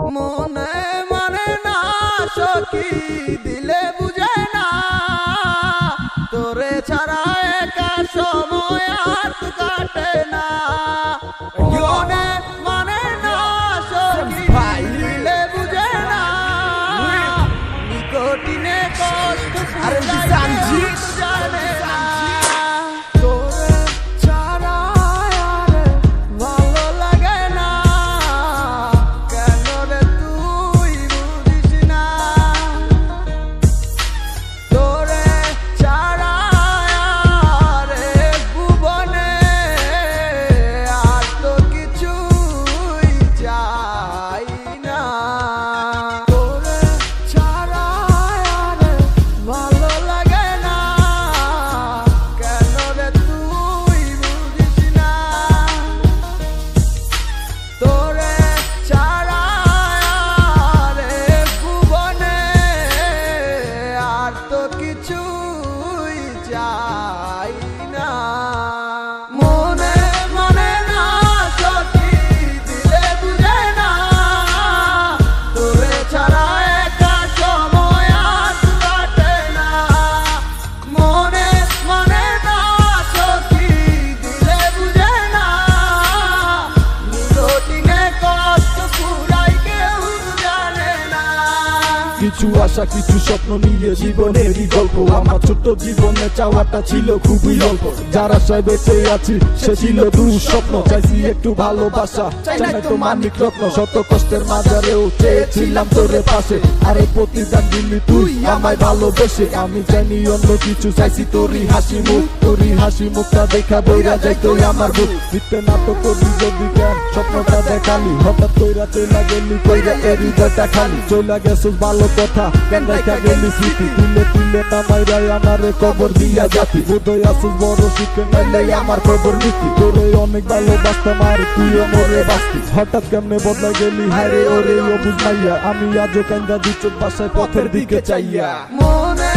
মনে মানে না সখী দিলে বুঝে না তোরে ছাড়া একা সময় আর কাটে না মনে মানে না সখী দিলে বুঝে না নিকটিনে কষ্ট জানে না তোরে ছাড়া আর ভালো লাগে না কেন রে তুই বুঝিস না তোরে ছাড়া আর ভুবনে আর তো কিছুই চাই না তোরে ছাড়া আর ভালো লাগে না কেন রে তুই বুঝিস না তোরে ছাড়া আর ভুবনে আর তো কিছুই চাই না মনে মনে না সখী দিলে বুঝে না তোরে ছাড়া একা সময় আর কাটে না মনে মনে না সখী দিলে বুঝে না নিকটিনে কষ্ট পুরাই কেউ জানে না কিছু আশা কিছু স্বপ্ন নিয়ে জীবনেরই গল্প আমার ছোট্ট জীবনে চাওয়াটা ছিল খুবই অল্প যার আশায় বেঁচে আছি সে ছিল দুঃস্বপ্ন চাইছি একটু ভালোবাসা চাই না তো মানিক রত্ন শত কষ্টের মাঝারেও চেয়েছিলাম তোরে পাশে আরে প্রতিদান দিলি তুই আমায় ভালোবেসে আমি জানি অন্য কিছু চাইছি তোরই হাসি মুখটা দেখা বইরা যাইতো আমার বুক মিথ্যে নাটক করবি যদি কেন স্বপ্নটা দেখালি হঠাৎ কইরা চইলা গেলি কইরা এর হৃদয়টা খালি চইলা গেছিস ভালো কথা কেন দেখা গেলি স্মৃতি তুলে তুলে নামাইরাই আমারে কবর দিয়া জাতি বোধহয় আসিস বড় শিখে নাইলে আমার খবর নীতি তোরে অনেক ভালোবাসতাম আর তুইও মরে বাঁচতি হঠাৎ কেমনে বদলা গেলি হায় রে ওরে ও বুঝাইয়া আমি আজও কান্দা দুচোখ বাসায় পথের দিকে চাইয়া মনে